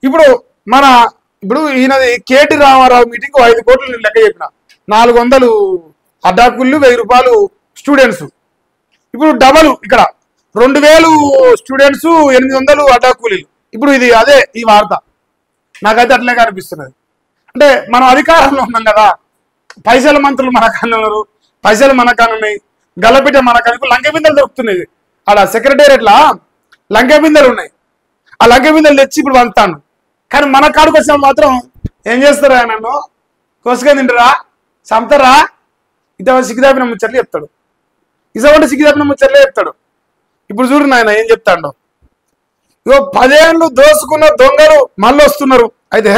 ఇప్పుడు మన ఇప్పుడు ఈయనది కేటీ రామారావు మీటింగ్ 5 కోట్లు నేను లెక్క చెప్పిన, 400 అడ్డాకుళ్ళు, 1000 రూపాయలు స్టూడెంట్స్. ఇప్పుడు డబల్ ఇక్కడ 2000 స్టూడెంట్స్, 800 అడ్డాకూలీలు. ఇప్పుడు ఇది అదే ఈ వార్త నాకైతే అట్లే కనిపిస్తున్నది. అంటే మనం అధికారంలో ఉన్నాం కదా, పైసల మంత్రులు మన కన్నున్నారు, పైసలు మన కన్నున్నాయి, గల్లపిట్ట మన కనుక లంకె బిందెలు దొరుకుతున్నాయి. అలా సెక్రటేరియట్లా లంకె బిందెలు ఉన్నాయి, ఆ లంకె బిందెలు తెచ్చి ఇప్పుడు పంపుతాను. కానీ మన కాడికి వచ్చిన మాత్రం ఏం చేస్తారా, నన్ను కోసుగా తింటారా, చంపుతారా, ఇట సిగ్గుదాపిన ముచ్చట్లు చెప్తాడు, ఇసవంటి సిగ్గుదాపిన ముచ్చట్లే చెప్తాడు. ఇప్పుడు చూడు నాయన ఏం చెప్తాడు, ఇగో 10 ఏళ్ళు దోసుకున్న దొంగలు మళ్ళీ వస్తున్నారు. అయితే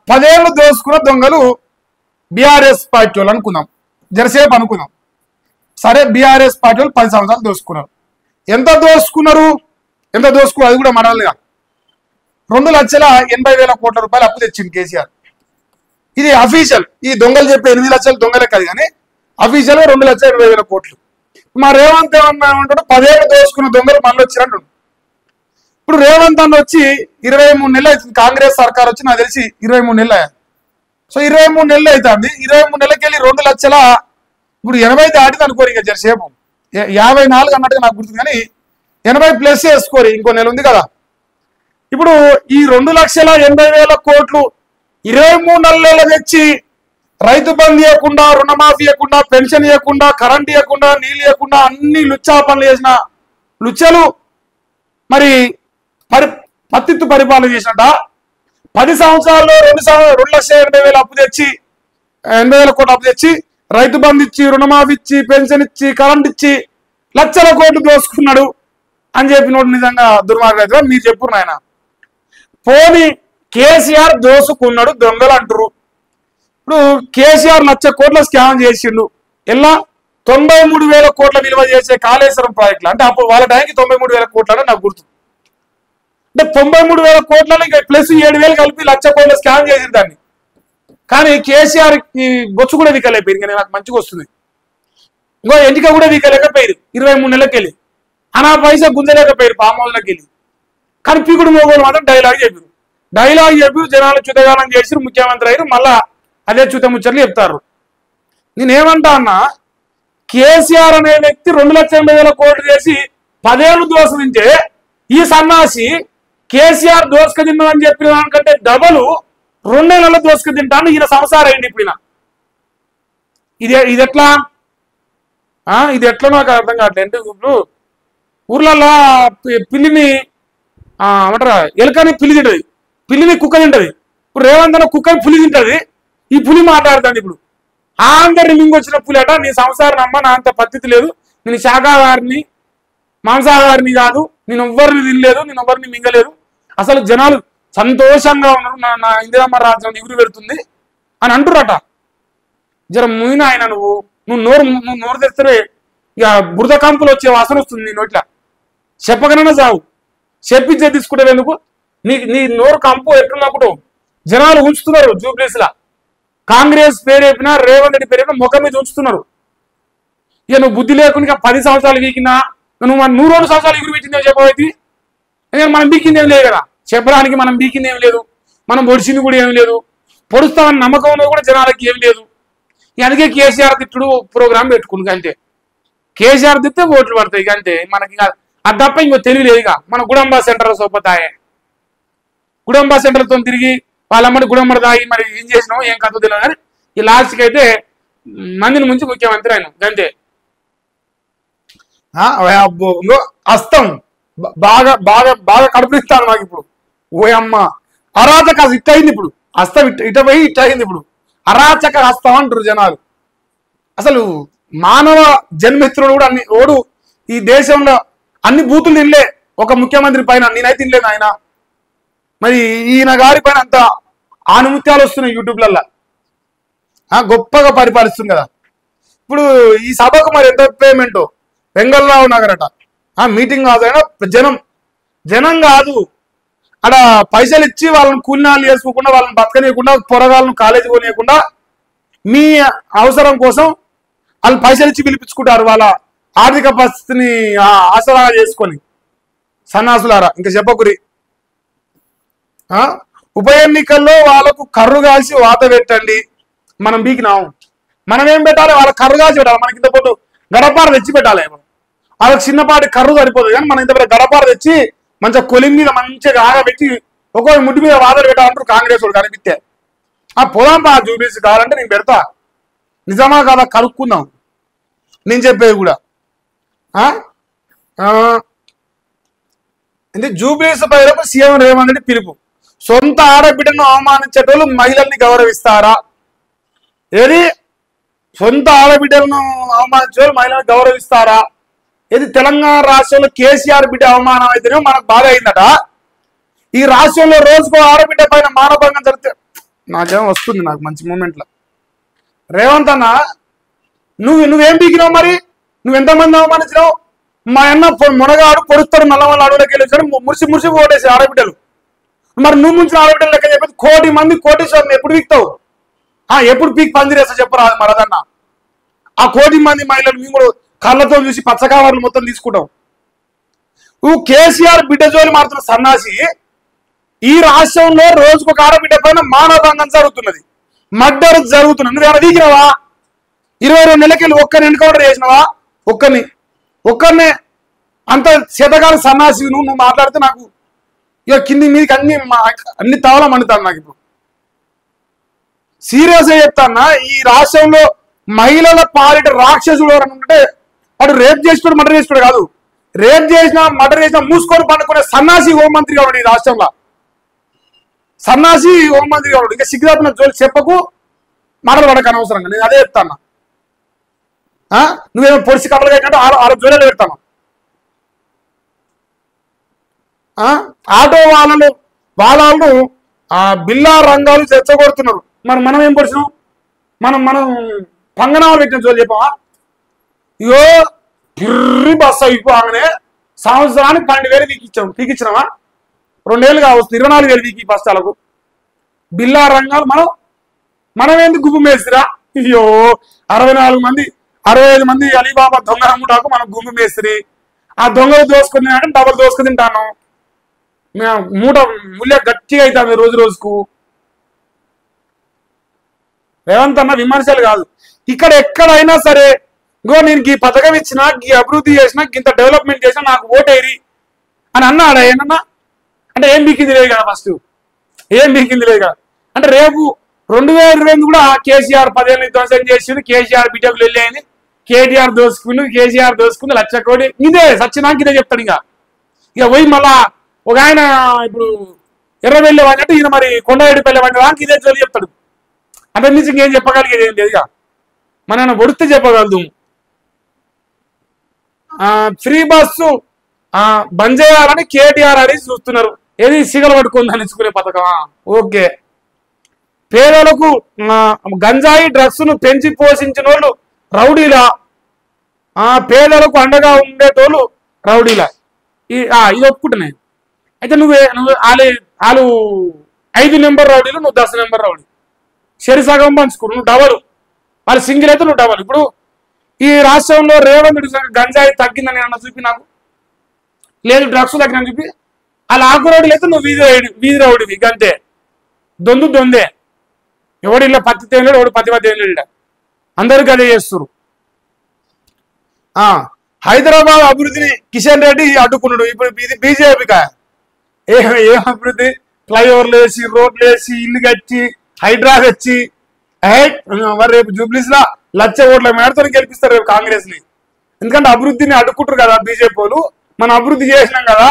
10 ఏళ్ళు దోసుకున్న దొంగలు బీఆర్ఎస్ పార్టీ వాళ్ళు అనుకుందాం, జరసేపు అనుకుందాం. సరే, బీఆర్ఎస్ పార్టీ వాళ్ళు 10 సంవత్సరాలు దోసుకున్నారు. ఎంత దోసుకున్నారు అది కూడా మనల్ని 2,80,000 కోట్ల రూపాయలు అప్పు తెచ్చింది కేసీఆర్. ఇది అఫీషియల్, ఈ దొంగలు చెప్పే 8 లక్షలు దొంగలే కాదు, కానీ అఫీషియల్ 2,80,000 కోట్లు. మా రేవంత్ ఏమన్నా ఉంటాడు, 10 ఏళ్ళు దోసుకున్న దొంగలు మళ్ళీ వచ్చినట్టు. ఇప్పుడు రేవంత్ అన్న వచ్చి 23 నెలలు అవుతుంది, కాంగ్రెస్ సర్కార్ వచ్చి నాకు తెలిసి 23 నెలలు అయ్యాయి. సో 23 నెలలు అవుతుంది, 23 నెలలకి వెళ్ళి 2 లక్షల ఇప్పుడు 80 దాటింది అనుకోరు, ఇక జరసేపు 54 అన్నట్టుగా నాకు గుర్తుంది, కానీ 80 ప్లస్ వేసుకోరు, ఇంకో నెల ఉంది కదా. ఇప్పుడు ఈ 2,80,000 కోట్లు 23 నెలలు తెచ్చి రైతు బంధు ఇవ్వకుండా, రుణమాఫీ ఇవ్వకుండా, పెన్షన్ ఇవ్వకుండా, కరెంట్ ఇవ్వకుండా, నీళ్ళు ఇవ్వకుండా అన్ని లుచ్చా పనులు చేసిన లుచ్చలు మరి పత్తిత్తు పరిపాలన చేసినట్ట 10 సంవత్సరాల్లో 2,80,000 అప్పు తెచ్చి 80,000 కోట్లు అప్పు తెచ్చి రైతు బంధు ఇచ్చి, రుణమాఫీ ఇచ్చి, పెన్షన్ ఇచ్చి, కరెంట్ ఇచ్చి లక్షల కోట్లు దోసుకున్నాడు అని చెప్పినోడు నిజంగా దుర్మార్గం. మీరు చెప్పురు నాయన. పోనీ కేసీఆర్ దోసుకున్నాడు దొంగలు అంటారు. ఇప్పుడు కేసీఆర్ 1,00,000 కోట్ల స్కామ్ చేసిండు. ఎలా 93,000 కోట్ల విలువ చేసే కాళేశ్వరం ప్రాజెక్టులు, అంటే అప్పుడు వాళ్ళ టైంకి 93,000 కోట్ల నాకు గుర్తు. అంటే 93,000 కోట్లలో ఇంకా ప్లస్ 7,000 కలిపి 1,00,000 కోట్ల స్కామ్ చేసింది దాన్ని. కానీ కేసీఆర్ బొచ్చు కూడా వీకలేకపోయింది, ఇంకా నాకు మంచిగా వస్తుంది. ఇంకో ఎంటిక కూడా వీకలేకపోయారు 23 నెలలకి వెళ్ళి, అనా పైసా గుంజలేకపోయారు పామోళ్ళకి వెళ్ళి. కానీ పీకుడు మోగోలు మాత్రం డైలాగ్ చెప్పారు, జనాలు చుతగానం చేసి ముఖ్యమంత్రి అయ్యారు, మళ్ళా అదే చుత ముచ్చట్లు చెప్తారు. నేనేమంటా అన్నా, కేసీఆర్ అనే వ్యక్తి 2,80,000 కోట్లు చేసి 10 ఏళ్ళు దోషించే ఈ సన్నాసి కేసీఆర్ దోసుక తిన్నామని చెప్పిన దానికంటే డబలు 2 నెలల్లో దోసుక తింటాను. ఈయన సంసారం అయింది. ఇప్పుడు ఇది ఎట్లా నాకు అర్థం కావట్లేదు. అంటే ఇప్పుడు ఊర్లలో పిల్లిని ఏమంటారా, ఎలుకని పిల్లి తింటది, పిల్లిని కుక్క తింటది. ఇప్పుడు రేవంత్ అన్న కుక్కని పులి తింటది, ఈ పులి మాట్లాడుతుంది. ఇప్పుడు అందరిని మింగొచ్చిన పులి అట, నీ సంసారం అమ్మ, నా అంత పద్ధతి లేదు, నేను శాఖాహారిని మాంసాహారిని కాదు, నేను ఎవ్వరిని తినలేదు, నేను ఎవరిని మింగలేదు, అసలు జనాలు సంతోషంగా ఉన్నారు, నా ఇందిరమ్మ రాజ్యం ఎగురు పెడుతుంది అని అంటురట. జర ముయిన ఆయన నువ్వు నోరు తెస్తే ఇక బురద కంపులు వచ్చే వాసన వస్తుంది నీ నోట్ల. చెప్పకనైనా చావు, చెప్పించే తీసుకుంటే ఎందుకు, నీ నోరు కంపు ఎట్లున్నప్పుడు జనాలు ఉంచుతున్నారు. జూబ్లీస్ లా కాంగ్రెస్ పేరు చెప్పినా, రేవంత్ రెడ్డి పేరు చెప్పినా ముఖం మీద ఉంచుతున్నారు. ఇక నువ్వు బుద్ధి లేకుండా 10 సంవత్సరాలు వీకినా, నువ్వు 102 సంవత్సరాలు ఎగురు పెట్టిందేమో చెప్పబోయి. ఎందుకంటే మనం బీకిందేం లేదు కదా, చెప్పడానికి మనం బీకిందేం లేదు, మనం పొడిచింది కూడా ఏమి లేదు, పొడుస్తామని నమ్మకంలో కూడా జనాలకి ఏం లేదు. అందుకే కేసీఆర్ తిట్టుడు ప్రోగ్రాం పెట్టుకుంది. అంతే, కేసీఆర్ తిట్టే ఓట్లు పడతాయి అంతే. మనకి అది తప్ప ఇంకో తెలియలేదు. ఇక మన గుడంబా సెంటర్ సోపతాయే, గుడంబా సెంటర్తో తిరిగి వాళ్ళమ్మడి గుడంబడి తాగి మరి ఏం చేసినామో ఏం కథ తెలియదు. కానీ ఈ లాస్ట్కి అయితే మందిని ముంచి ముఖ్యమంత్రి ఆయన అంతే. ఇంకో అస్తం బాగా బాగా బాగా కడుపునిస్తాను నాకు ఇప్పుడు. ఓయమ్మ అరాచక ఇట్ అయింది ఇప్పుడు, అస్తం ఇట పోయి ఇట్ అయింది ఇప్పుడు, అరాచక హస్తం అంటారు జనాలు. అసలు మానవ జన్మిత్రుడు కూడా ఓడు ఈ దేశంలో అన్ని బూతులు తినలే ఒక ముఖ్యమంత్రి పైన, నేనైతే తినలేదు ఆయన. మరి ఈయన గారి పైన అంత ఆనుమత్యాలు వస్తున్నాయి యూట్యూబ్లల్లో, గొప్పగా పరిపాలిస్తుంది కదా. ఇప్పుడు ఈ సభకు మరి ఎంత పేమెంట్, వెంగళరావు నగరట మీటింగ్ కాదైనా జనం కాదు, అక్కడ పైసలు ఇచ్చి వాళ్ళని కూలినాలు చేసుకోకుండా, వాళ్ళని బతకనీయకుండా, పొరగాళ్ళను కాలేజీ పోనీయకుండా, మీ అవసరం కోసం వాళ్ళు పైసలు ఇచ్చి పిలిపించుకుంటారు వాళ్ళ ఆర్థిక పరిస్థితిని ఆసరా చేసుకొని. సన్నాసులారా ఇంకా చెప్పకురి. ఉప ఎన్నికల్లో వాళ్ళకు కర్రు కాల్చి వాత పెట్టండి, మనం బీకినాం. మనం ఏం పెట్టాలి? వాళ్ళకి కర్రు కాల్చి పెట్టాలి. మనకి ఇంత పోటు గడపార తెచ్చి పెట్టాలి. వాళ్ళకి చిన్నపాటి కర్రు సరిపోతుంది, కానీ మనం ఇంత గడపార తెచ్చి మంచిగా కొలిం మీద మంచిగా ఆగబెట్టి ఒక్కొక్క ముడ్డు మీద వాదలు పెట్టాలంటారు కాంగ్రెస్ వాళ్ళు కనిపిస్తే. పోదాం జూబ్లీస్ కావాలంటే నేను పెడతా, నిజమా కాదా కనుక్కుందాం. నేను చెప్పేది కూడా జూబ్లీస్ పైలకు సీఎం రేవంత్ రెడ్డి పిలుపు. సొంత ఆడబిడ్డను అవమానించేటోళ్ళు మహిళల్ని గౌరవిస్తారా? ఏది సొంత ఆడబిడ్డలను అవమానించేవాళ్ళు మహిళలను గౌరవిస్తారా? ఏది తెలంగాణ రాష్ట్రంలో కేసీఆర్ బిడ్డ అవమానం అయితేనే మనకు బాధ అయిందట. ఈ రాష్ట్రంలో రోజుకో ఆడబిడ్డ పైన మానభంగం జరిగితే నాకేమో వస్తుంది, నాకు మంచి మూమెంట్లో. రేవంత్ అన్న నువ్వేం పీకినావు? మరి నువ్వెంతమంది అవమానించినావు? మా అన్న మునగాడు పొడుస్తాడు, నల్లమల్ల అడవులకి వెళ్ళి మురిసి మురిసి ఓటేసి ఆడబిడ్డలు. మరి నువ్వు ముంచిన ఆడబిడ్డలు లెక్క చెప్పేది 1 కోటి మంది కోటేశ్వరుని ఎప్పుడు పీక్తావు? ఎప్పుడు పీక్ పందిరేస్తా చెప్పరా మరదన్న? 1 కోటి మంది మహిళలు మేము కూడా కళ్ళతో చూసి పచ్చకావర్లు మొత్తం తీసుకుంటాం. నువ్వు కేసీఆర్ బిడ్డ జోలి మారుతున్న సన్నాసి. ఈ రాష్ట్రంలో రోజుకొక ఆడబిడ్డ పైన మానభంగం జరుగుతున్నది, మర్డర్ జరుగుతున్నది. నువ్వు ఏమైనా దిగినావా? 22 నెలలకెళ్ళి ఒక్కరిని ఎన్కౌంటర్ చేసినావా? ఒక్కరినే అంత శతకాల సన్నాసి నువ్వు మాట్లాడితే నాకు ఇక కింది మీదకి అన్ని తవల మండుతాను నాకు. ఇప్పుడు సీరియస్ గా చెప్తాన్నా, ఈ రాష్ట్రంలో మహిళల పాలిట రాక్షసుడు ఎవరని ఉంటే వాడు రేప్ చేసినాడు, మర్డర్ చేసినాడు కాదు. రేప్ చేసినా మర్డర్ చేసినా మూసుకొని పండుకునే సన్నాసి హోంమంత్రి కావడు ఈ రాష్ట్రంలో. సన్నాసి హోంమంత్రి కావడు. ఇంకా సిగ్గుదాపిన జోలి చెప్పకు, మాటలు పడక అనవసరంగా. నేను అదే చెప్తాను. నువ్వేమో పొడిచి కట్టలు కట్టినట్టు 6 జోలీలు పెడతాను. ఆటో వాళ్ళు బిల్లా రంగాలు చెచ్చగొడుతున్నారు. మనం ఏం పొడిచినాం? మనం పంగనాలు పెట్టిన జోలు చెప్పావా? ఇగో పిర్రి బస్సు అయిపోగానే సంవత్సరానికి 12,000 పీకిచ్చినావా? 2 ఏళ్ళు కావచ్చు, 24,000 పీకి బస్తాలకు. బిల్లా రంగాలు మనం ఎందుకు గుమ్ము మేసిరా? అయ్యో 65 మంది అలీబాబా దొంగ అమ్ముటాకు మనం గుమ్ము మేసిరి. ఆ దొంగలు దోసుకుని అంటే డబల్ దోసుకు తింటాను. మేము మూట ముళ్ళ గట్టిగా అవుతాము రోజు రోజుకు. రేవంత్ అన్న విమర్శలు కాదు, ఇక్కడ ఎక్కడైనా సరే ఇంకో నేను ఈ పథకం ఇచ్చినా, ఈ అభివృద్ధి చేసినా, ఇంత డెవలప్మెంట్ చేసినా నాకు ఓటేరి అని అన్నాడా? ఏమన్నా అంటే ఏం బీకింది లేదు కదా. ఫస్ట్ ఏం బీకింది లేదు కదా. అంటే రేపు 2028 కూడా కేసీఆర్ 10 ఏళ్ళు ధ్వంసం చేసింది, కేసీఆర్ బిడ్డకులు వెళ్ళేది, కేటీఆర్ దోసుకుంది, కేసీఆర్ దోసుకుంది, 1,00,000 కోటి. ఇదే సచ్చినాక ఇదే చెప్తాడు. ఇక పోయి మళ్ళా ఒక ఆయన ఇప్పుడు ఎర్రవెల్లి వాడినట్టు ఈయన మరి కొండరెడ్డిపల్లి వాడిన ఇదే చోటు చెప్తాడు. అంటే నుంచి ఇంకేం చెప్పగలిగేది ఏం లేదుగా. మన ఒడితే చెప్పగలదు. ఫ్రీ బస్సు బంద్ చేయాలని కేటీఆర్ అని చూస్తున్నారు. ఏది సిగలు పట్టుకుందని తెలుసుకునే పథకమా? ఓకే. పేదలకు గంజాయి డ్రగ్స్ ను పెంచి పోషించిన వాళ్ళు రౌడీలా, పేదలకు అండగా ఉండేటోళ్ళు రౌడీలా. ఇది ఒప్పుకుంటున్నాయి. అయితే వాళ్ళు 5 నెంబర్ రౌడీలు, నువ్వు 10 నెంబర్ రౌడీ. సగం పంచుకో, నువ్వు డబల్. వాళ్ళు సింగిల్ అయితే నువ్వు డబల్. ఇప్పుడు ఈ రాష్ట్రంలో రేవంత్ రెడ్డి గంజాయి తగ్గిందని అన్న చూపి నాకు, లేదు డ్రగ్స్ తగ్గిన చూపి. వాళ్ళు ఆకు రౌడీలు అయితే నువ్వు వీధి రౌడీవి. అంతే, దొందే. ఎవడు ఇలా పత్తి తేలేడు, ఎవడు పత్తి తేలేడు, అందరికి అదే చేస్తారు. హైదరాబాద్ అభివృద్ధిని కిషన్ రెడ్డి అడ్డుకున్నాడు. ఇప్పుడు ఇది బీజేపీకా? ఏం అభివృద్ధి? ఫ్లైఓవర్లు వేసి, రోడ్లు వేసి, ఇల్లు కట్టి, హైడ్రా తెచ్చి, మరి రేపు జూబ్లీస్ లా 1,00,000 ఓట్ల మేడతో గెలిపిస్తారు రేపు కాంగ్రెస్ ని. ఎందుకంటే అభివృద్ధిని అడ్డుకుంటారు కదా బీజేపీ వాళ్ళు. మనం అభివృద్ధి చేసినాం కదా.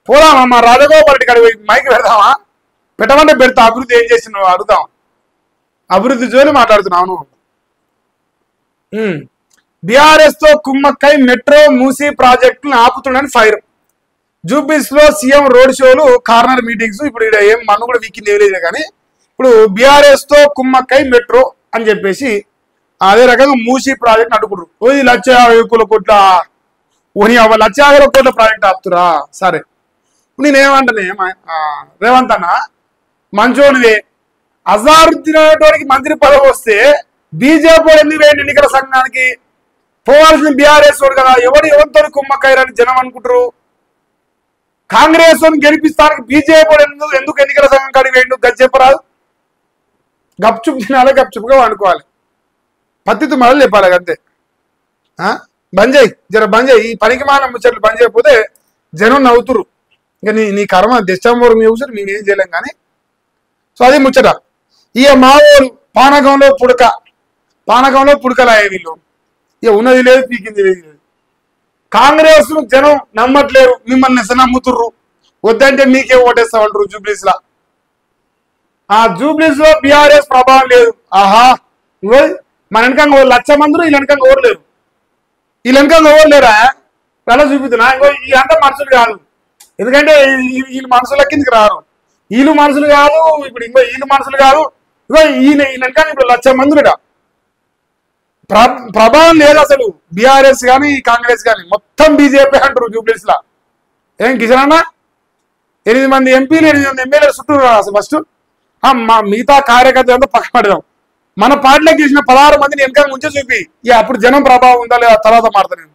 పోదామా మా రాజగోపాల్ రెడ్డి కాడ మైకి పెడదామా? పెట్టమంటే పెడతా. అభివృద్ధి ఏం చేసినావు అడుగుదాం. అభివృద్ధి జోలి మాట్లాడుతున్నాను. బీఆర్ఎస్ తో కుమ్మక్కై మెట్రో మూసీ ప్రాజెక్టులను ఆపుతుండని ఫైర్. జూబ్లీస్ లో సీఎం రోడ్ షోలు, కార్నర్ మీటింగ్స్. ఇప్పుడు ఇక్కడ ఏం మనం కూడా వీకింది ఏలేదు కానీ ఇప్పుడు బీఆర్ఎస్ తో కుమ్మక్కై మెట్రో అని చెప్పేసి అదే రకంగా మూసీ ప్రాజెక్ట్ అడ్డుకుంటారు. 1,50,000 కోట్ల 1,50,000 కోట్ల ప్రాజెక్ట్ ఆపుతురా? సరే, నేనేమంటానే రేవంత్ అన్న మంచోనిదే. అజారుద్దీన్ మంత్రి పదవి వస్తే బీజేపీ ఎందుకు వేయండి ఎన్నికల సంఘానికి? పోవాల్సిన బీఆర్ఎస్ వాడు కదా. ఎవరితో కుమ్మక్కయ్యారని జనం అనుకుంటారు. కాంగ్రెస్ గెలిపిస్తానికి బీజేపీ ఎందుకు ఎన్నికల సంఘం కాడికి వేయండు గది చెప్పరాదు. గప్చుప్ తినాలి, గప్చుప్గా వండుకోవాలి, పత్తితో మొదలు చెప్పాలి అంతే. బంద్ చేయి, జర బంద్ చేయి, ఈ పనికి మాన ముచ్చట్లు బంద్ చేయకపోతే జనం నవ్వుతురు. ఇంకా నీ కర్మ డిస్టంబర్ మీ ఊసారు, మేమేం చేయలేం కానీ. సో అది ముచ్చట. ఇక మావోలు పానకంలో పుడకలాయ వీళ్ళు. ఇక ఉన్నది లేదు, పీకింది లేదు. కాంగ్రెస్ జనం నమ్మట్లేరు, మిమ్మల్ని నమ్ముతుర్రు. వద్దంటే మీకే ఓటేస్తామంటారు జూబ్లీస్ లా. ఆ జూబ్లీస్ లో బీఆర్ఎస్ ప్రభావం లేదు. ఆహా, మన వెనకంగా 1,00,000 మంది, వీళ్ళ వెనకంగా ఓడలేరు. వీళ్ళ వెనకంగా ఓడలేరా అలా చూపిస్తున్నా. ఇంకో ఈ అంతా మనుషులు కాదు, ఎందుకంటే వీళ్ళు మనుషుల కిందకి రారు. వీళ్ళు మనుషులు కాదు, ఇప్పుడు ఇంకో వీళ్ళు మనుషులు కాదు. ఇంకో ఈయన వెనకాల ఇప్పుడు 1,00,000 మంది ప్రభావం లేదు అసలు. బీఆర్ఎస్ కానీ కాంగ్రెస్ కానీ మొత్తం బీజేపీ అంటారు జూబ్లీస్ లా. ఏం కిషన్ అన్న, 8 మంది ఎంపీలు 8 మంది ఎమ్మెల్యేలు చుట్టూ అసలు ఫస్ట్ మిగతా కార్యకర్తలంతా పక్కన పెడదాం. మన పార్టీలోకి గెలిచిన 16 మందిని వెనక ముంచే చూపి, ఇక అప్పుడు జనం ప్రభావం ఉందా లేదా తర్వాత మాడతా నేను.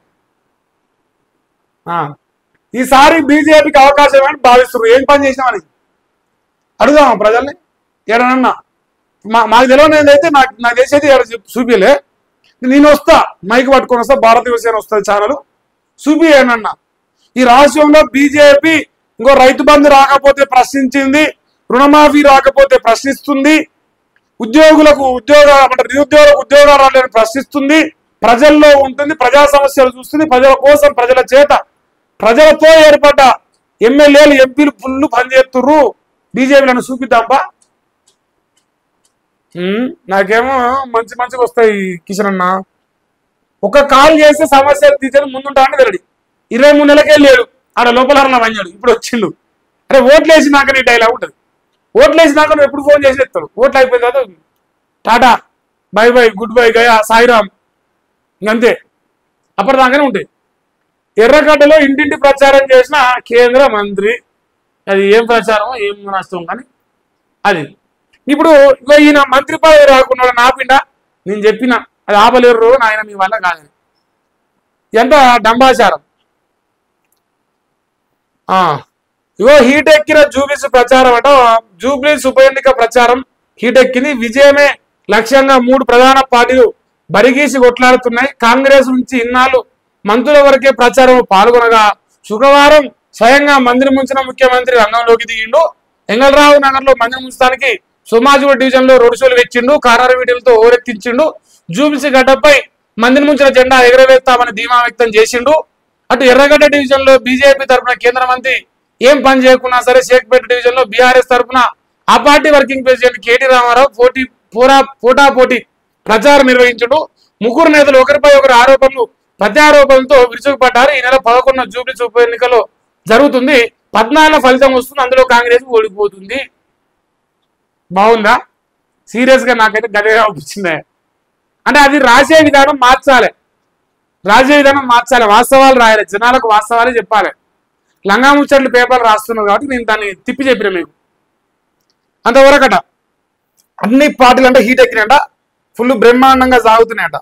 ఈసారి బీజేపీకి అవకాశం ఏమని భావిస్తున్నారు. ఏం పని చేసినామని అడుగుదాం ప్రజల్ని. ఏడనన్నా మాకు తెలియనిది అయితే నాకు చేసేది చూపిలే. నేను వస్తా, మైక్ పట్టుకొని వస్తా, భారత యువసేన వస్తుంది ఛానల్ చూపి ఏనన్నా. ఈ రాష్ట్రంలో బీజేపీ ఇంకో రైతు బంధు రాకపోతే ప్రశ్నించింది, రుణమాఫీ రాకపోతే ప్రశ్నిస్తుంది, నిరుద్యోగులకు ఉద్యోగాలు రాలేని ప్రశ్నిస్తుంది, ప్రజల్లో ఉంటుంది, ప్రజా సమస్యలు చూస్తుంది, ప్రజల కోసం ప్రజలతో ఏర్పడ్డ ఎమ్మెల్యేలు ఎంపీలు ఫుల్ పనిచేస్తుర్రు. బీజేపీలను చూపిద్దాంపా. నాకేమో మంచిగా వస్తాయి కిషన్ అన్న. ఒక కాల్ చేస్తే సమస్యలు తీర్చని ముందుంటా అంటే వెరడి. 23 నెలలకే లేడు, ఆడ లోపల పనిచాడు, ఇప్పుడు వచ్చిండు. అరే ఓట్లు వేసినాక నీ డైలాగ్ ఉంటుంది. ఓట్లు వేసినాక నువ్వు ఎప్పుడు ఫోన్ చేసి ఎత్తాడు. ఓట్లు అయిపోయిన తర్వాత tata bye by good bye Gaya Sairam, ఇంకంతే. అప్పటిదాకానే ఉంటాయి. ఎర్రగడ్డలో ఇంటింటి ప్రచారం చేసిన కేంద్ర మంత్రి, అది ఏం ప్రచారం ఏం నష్టం కానీ అది. ఇప్పుడు ఈయన మంత్రి పదవి రాకుండా నాపిండా, నేను చెప్పిన అది ఆపలేరు నాయన మీ వల్ల కాదని. ఎంత డంబాచారం. హీట్ ఎక్కిన జూబ్లీస్ ప్రచారం అంట. జూబ్లీస్ ఉప ఎన్నిక ప్రచారం హీట్ ఎక్కింది. విజయమే లక్ష్యంగా 3 ప్రధాన పార్టీలు బరిగీసి కొట్లాడుతున్నాయి. కాంగ్రెస్ నుంచి ఇన్నాళ్ళు మంత్రుల వరకే ప్రచారం పాల్గొనగా శుక్రవారం స్వయంగా మందిని ముంచిన ముఖ్యమంత్రి రంగంలోకి దిగిండు. ఎంగళరావు నగర్ లో మందిని ముంచడానికి సోమాజిగూడ డివిజన్ లో రోడ్ షోలు వెచ్చిండు, కారారు వీడియోలతో ఓరెత్తించిండు. జూబ్లీస్ గడ్డపై మందిని ముంచిన జెండా ఎగరవేస్తామని ధీమా వ్యక్తం చేసిండు. అటు ఎర్రగడ్డ డివిజన్ లో బీజేపీ తరఫున కేంద్ర మంత్రి ఏం పని చేయకున్నా సరే షేక్పేట డివిజన్ లో బీఆర్ఎస్ తరఫున ఆ party working president KT Rama Rao పోటాపోటీ ప్రచారం నిర్వహించుడు. ముగ్గురు నేతలు ఒకరిపై ఒకరు ఆరోపణలు ప్రత్యారోపణలతో విరుచుకుపడ్డారు. ఈ నెల 11 జూబ్లీస్ ఉప ఎన్నికలో జరుగుతుంది. 14 ఫలితం వస్తుంది, అందులో కాంగ్రెస్ ఓడిపోతుంది. బాగుందా? సీరియస్ గా నాకైతే గదే అనిపించింది. అంటే అది రాసే విధానం మార్చాలి, వాస్తవాలు రాయాలి, జనాలకు వాస్తవాలే చెప్పాలి. లంగా ముచ్చట్లు పేపర్లు రాస్తున్నావు కాబట్టి నేను దాన్ని తిప్పి చెప్పిన మీకు. అంతవరకట అన్ని పార్టీలు అంటే హీట్ ఎక్కినాయంట, ఫుల్ బ్రహ్మాండంగా సాగుతున్నాయంట.